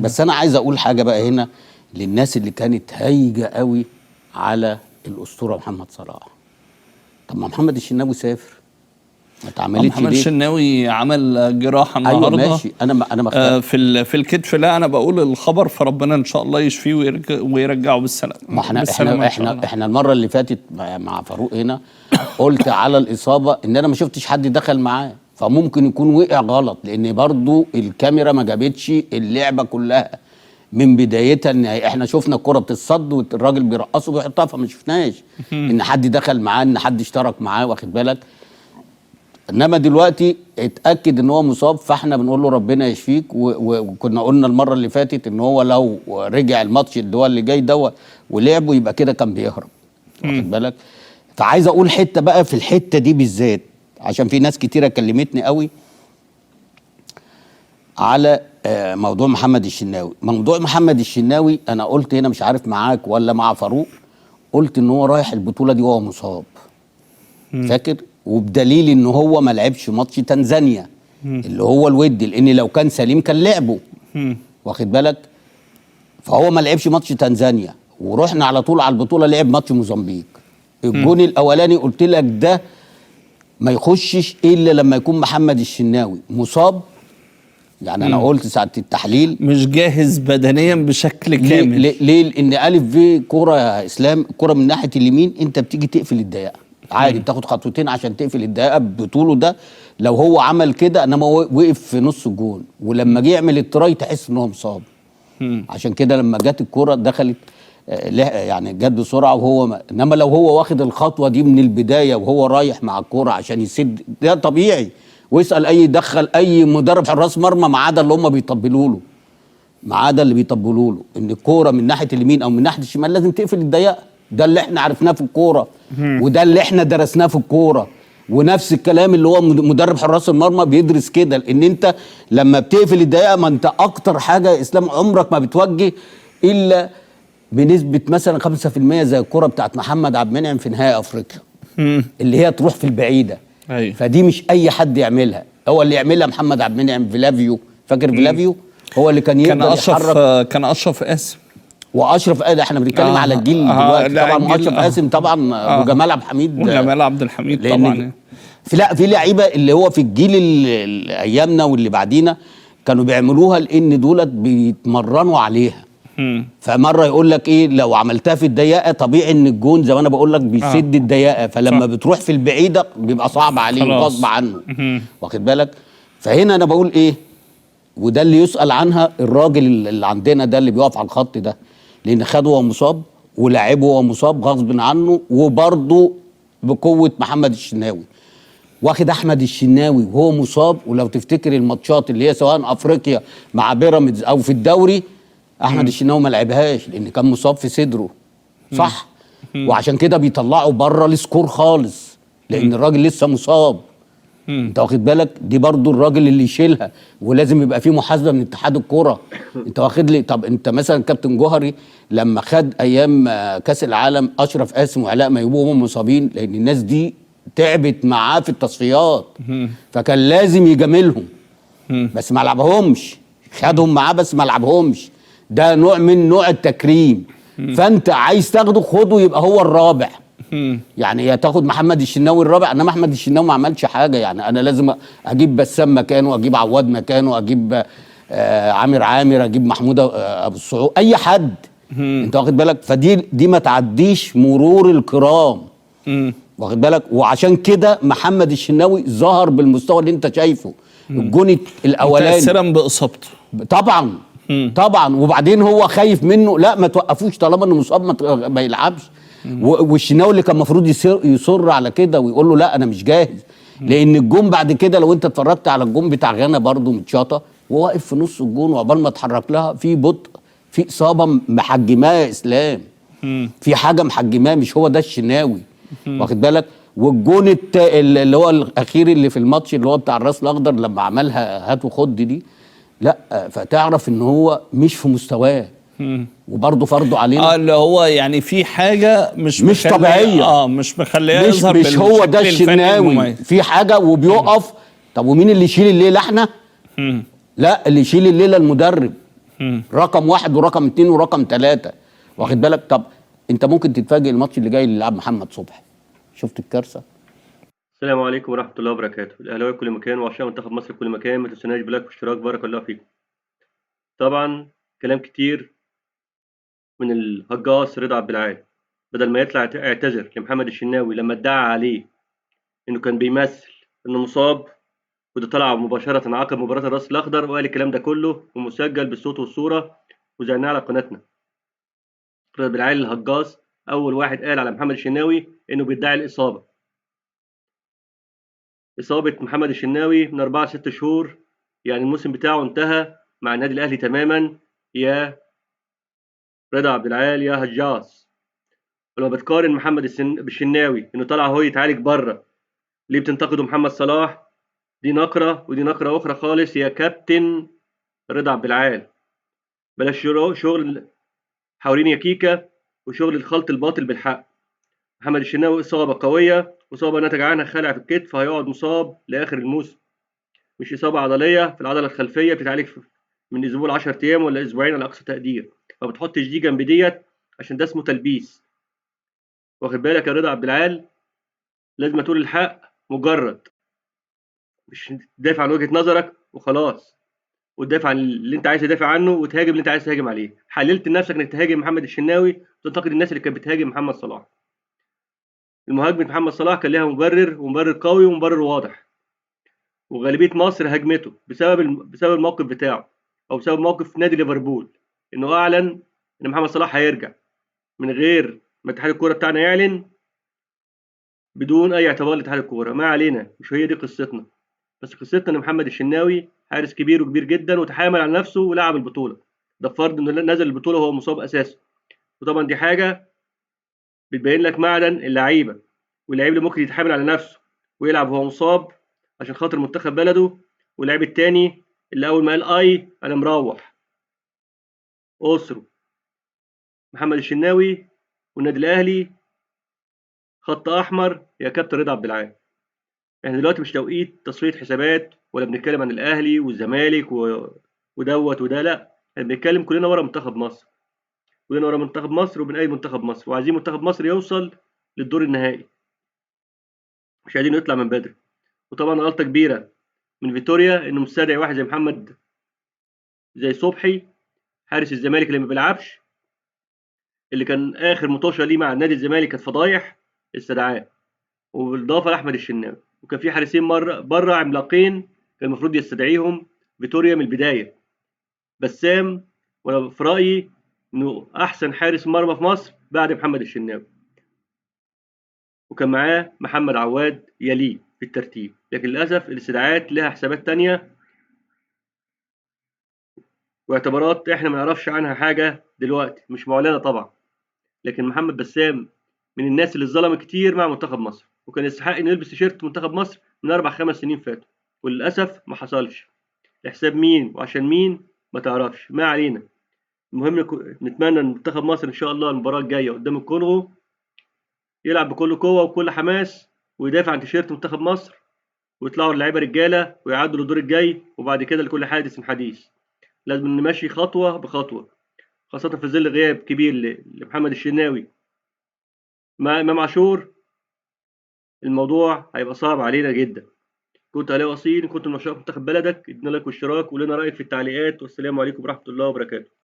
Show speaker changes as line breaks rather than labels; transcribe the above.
بس انا عايز اقول حاجه بقى هنا للناس اللي كانت هايجه قوي على الاسطوره محمد صلاح. طب ما محمد الشناوي سافر، ما اتعملتش ليه؟
محمد الشناوي عمل جراحه النهارده.
ايوه ماشي، انا
في الكتف. لا انا بقول الخبر، فربنا ان شاء الله يشفيه ويرجعه بالسلامه.
ما احنا المره اللي فاتت مع فاروق هنا قلت على الاصابه ان انا ما شفتش حد دخل معاه، فممكن يكون وقع غلط، لان برضو الكاميرا ما جابتش اللعبه كلها من بدايتها. ان احنا شفنا الكره بتتصد والراجل بيرقصه ويحطها، فما شفناش ان حد دخل معاه، ان حد اشترك معاه، واخد بالك. انما دلوقتي اتاكد ان هو مصاب، فاحنا بنقول له ربنا يشفيك. وكنا قلنا المره اللي فاتت ان هو لو رجع الماتش اللي جاي دوت ولعبه يبقى كده كان بيهرب، واخد بالك. فعايز اقول حته بقى في الحته دي بالذات، عشان في ناس كتيره كلمتني قوي على موضوع محمد الشناوي. موضوع محمد الشناوي انا قلت هنا، مش عارف معاك ولا مع فاروق، قلت ان هو رايح البطوله دي وهو مصاب، فاكر؟ وبدليل ان هو ما لعبش ماتش تنزانيا اللي هو الودي، لان لو كان سليم كان لعبه، واخد بالك. فهو ما لعبش ماتش تنزانيا، ورحنا على طول على البطوله لعب ماتش موزمبيق. الجون الاولاني قلت لك ده ما يخشش الا لما يكون محمد الشناوي مصاب، يعني انا قلت ساعه التحليل
مش جاهز بدنيا بشكل كامل.
ليه؟ لان الف في كوره يا اسلام، الكوره من ناحيه اليمين انت بتيجي تقفل الدقيقه عادي، بتاخد خطوتين عشان تقفل الدقيقه بطوله ده. لو هو عمل كده انما وقف في نص الجون، ولما جه يعمل التراي تحس ان هو مصاب. عشان كده لما جت الكوره دخلت يعني جت بسرعه، وهو انما لو هو واخد الخطوه دي من البدايه وهو رايح مع الكوره عشان يسد، ده طبيعي. ويسال يدخل اي مدرب حراس مرمى ما عدا اللي هم بيطبلوا له، ما عدا اللي بيطبلوا له ان الكوره من ناحيه اليمين او من ناحيه الشمال لازم تقفل الضيقه. ده اللي احنا عرفناه في الكوره، وده اللي احنا درسناه في الكوره. ونفس الكلام اللي هو مدرب حراس المرمى بيدرس كده، لان انت لما بتقفل الضيقه، ما انت اكتر حاجه يا اسلام عمرك ما بتوجه الا بنسبه مثلا 5% زي الكوره بتاعت محمد عبد المنعم في نهائي افريقيا، اللي هي تروح في البعيده.
أيوة.
فدي مش اي حد يعملها، هو اللي يعملها محمد عبد المنعم. فيلافيو، فاكر فيلافيو؟ هو اللي كان يقدر يحرك.
كان اشرف قاسم
واشرف قاسم، احنا بنتكلم على الجيل دلوقتي طبعا. اشرف قاسم طبعا، وجمال عبد الحميد،
وجمال عبد الحميد طبعا.
في لعيبه اللي هو في الجيل اللي ايامنا واللي بعدينا كانوا بيعملوها، لان دولت بيتمرنوا عليها. فمره يقول لك ايه، لو عملتها في الضيقه طبيعي ان الجون زي ما انا بقول لك بيسد الضيقه، فلما بتروح في البعيده بيبقى صعب عليه غصب عنه، واخد بالك. فهنا انا بقول ايه، وده اللي يسأل عنها الراجل اللي عندنا ده اللي بيقف على الخط ده، لان خده وهو مصاب ولاعبه وهو مصاب غصب عنه، وبرضه بقوه محمد الشناوي. واخد احمد الشناوي وهو مصاب، ولو تفتكر الماتشات اللي هي سواء افريقيا مع بيراميدز او في الدوري، احمد الشناوي ما لعبهاش لان كان مصاب في صدره، صح؟ وعشان كده بيطلعوا بره السكور خالص، لان الراجل لسه مصاب. انت واخد بالك، دي برضو الراجل اللي يشيلها، ولازم يبقى فيه محاسبه من اتحاد الكوره. انت واخد لي، طب انت مثلا كابتن جوهري لما خد ايام كاس العالم اشرف قاسم وعلاء ميهوب وهم مصابين، لان الناس دي تعبت معاه في التصفيات، فكان لازم يجاملهم، بس ما لعبهمش. خدهم معاه بس ما لعبهمش، ده نوع من نوع التكريم. فانت عايز تاخده، خده يبقى هو الرابع. يعني يا تاخد محمد الشناوي الرابع، انما احمد الشناوي ما عملش حاجه. يعني انا لازم اجيب بسام مكانه، اجيب عواد مكانه، اجيب عامر، اجيب محمود ابو السعود، اي حد. انت واخد بالك، فدي ما تعديش مرور الكرام، واخد بالك. وعشان كده محمد الشناوي ظهر بالمستوى اللي انت شايفه. الجون الاولاني
متاثرا باصابته
طبعا طبعا، وبعدين هو خايف منه، لا ما توقفوش طالما انه مصاب ما يلعبش. والشناوي اللي كان المفروض يصر على كده ويقول له لا انا مش جاهز، لان الجون بعد كده لو انت اتفرجت على الجون بتاع غانا برضه متشاطه، وهو واقف في نص الجون وعقبال ما اتحرك لها في بطء، في اصابه محجماه يا اسلام، في حاجه محجماه، مش هو ده الشناوي، واخد بالك. والجون اللي هو الاخير اللي في الماتش اللي هو بتاع الراس الاخضر لما عملها هات وخد دي، لا فتعرف ان هو مش في مستواه، وبرضه فرضه علينا
اللي هو يعني في حاجه مش
طبيعيه،
مش مخليه يظهر
مش هو ده الشناوي، في حاجه وبيقف. طب ومين اللي يشيل الليله؟ احنا؟ لا، اللي يشيل الليله المدرب. رقم واحد ورقم اتنين ورقم تلاته، واخد بالك؟ طب انت ممكن تتفاجئ الماتش اللي جاي اللي لعب محمد صبحي، شفت الكارثه؟
السلام عليكم ورحمة الله وبركاته. الأهلاوية في كل مكان وعشاق منتخب مصر في كل مكان، ما تنسوناش بلايك واشتراك، بارك الله فيكم. طبعا كلام كتير من الهجاص رضا عبد العال، بدل ما يطلع اعتذر لمحمد الشناوي لما ادعى عليه إنه كان بيمثل إنه مصاب، وده طلع مباشرة عقب مباراة الراس الأخضر وقال الكلام ده كله ومسجل بالصوت والصورة وزعناه على قناتنا. رضا عبد العال الهجاص أول واحد قال على محمد الشناوي إنه بيدعي الإصابة. إصابة محمد الشناوي من 4 ل6 شهور، يعني الموسم بتاعه انتهى مع النادي الأهلي تماما يا رضا عبد العال يا هجاص. ولما بتقارن محمد بالشناوي إنه طلع هو يتعالج بره، ليه بتنتقدوا محمد صلاح؟ دي نقرة ودي نقرة أخرى خالص يا كابتن رضا عبد العال. بلاش شغل حوالين يا كيكة وشغل الخلط الباطل بالحق. محمد الشناوي إصابة قوية، إصابة نتج عنها خلع في الكتف، هيقعد مصاب لآخر الموسم، مش إصابة عضلية في العضلة الخلفية بتتعالج من أسبوع ل10 أيام ولا أسبوعين على أقصى تقدير، ما بتحطش دي جنب ديت عشان ده اسمه تلبيس. واخد بالك يا رضا عبد العال؟ لازم تقول الحق مجرد، مش تدافع عن وجهة نظرك وخلاص، وتدافع عن اللي انت عايز تدافع عنه وتهاجم اللي انت عايز تهاجم عليه. حللت لنفسك انك تهاجم محمد الشناوي وتنتقد الناس اللي كانت بتهاجم محمد صلاح. المهاجمة محمد صلاح كان لها مبرر، ومبرر قوي ومبرر واضح، وغالبية مصر هاجمته بسبب الموقف بتاعه، او بسبب موقف نادي ليفربول، انه اعلن ان محمد صلاح هيرجع من غير ما اتحاد الكوره بتاعنا يعلن، بدون اي اعتبار لاتحاد الكوره. ما علينا، مش هي دي قصتنا. بس قصتنا ان محمد الشناوي حارس كبير وكبير جدا وتحامل على نفسه ولعب البطوله، ده فرض انه نزل البطوله وهو مصاب اساسا. وطبعا دي حاجه بتبين لك معدن اللعيبه، واللعيب اللي ممكن يتحامل على نفسه ويلعب وهو مصاب عشان خاطر منتخب بلده، واللاعب التاني اللي اول ما قال انا مروح اسره. محمد الشناوي والنادي الاهلي خط احمر يا كابتن رضا عبد العال. احنا دلوقتي مش توقيت تصفيه حسابات ولا بنتكلم عن الاهلي والزمالك ودوت وده، لا، احنا بنتكلم كلنا ورا منتخب مصر، كلنا ورا منتخب مصر وبنأيد منتخب مصر، وعايزين منتخب مصر يوصل للدور النهائي، مش عايزين يطلع من بدري. وطبعا غلطه كبيره من فيتوريا انه مستدعي واحد زي محمد زي صبحي حارس الزمالك اللي ما بيلعبش، اللي كان اخر مطوشه ليه مع نادي الزمالك كانت فضايح، استدعاه. وبالاضافه لاحمد الشناوي، وكان في حارسين بره عملاقين كان المفروض يستدعيهم فيتوريا من البدايه. بسام، وانا في رايي انه احسن حارس مرمى في مصر بعد محمد الشناوي، وكان معاه محمد عواد يليه في الترتيب، لكن للاسف الاستدعاءات لها حسابات تانية واعتبارات احنا ما نعرفش عنها حاجه دلوقتي، مش معلنه طبعا. لكن محمد بسام من الناس اللي اتظلم كتير مع منتخب مصر، وكان يستحق انه يلبس تيشيرت منتخب مصر من 4 5 سنين فاتوا، وللاسف ما حصلش. لحساب مين وعشان مين ما تعرفش، ما علينا. المهم نتمنى ان منتخب مصر ان شاء الله المباراه الجايه قدام الكونغو يلعب بكل قوه وكل حماس، ويدافع عن تيشيرت منتخب مصر، ويطلعوا اللعيبه رجاله ويعدوا للدور الجاي، وبعد كده لكل حادث حديث. لازم نمشي خطوه بخطوه، خاصه في ظل غياب كبير لمحمد الشناوي مع امام عاشور. الموضوع هيبقى صعب علينا جدا. كنت علي وصيل، كنت من عشاق منتخب بلدك، ادينا لايك واشتراك ولنا رايك في التعليقات، والسلام عليكم ورحمه الله وبركاته.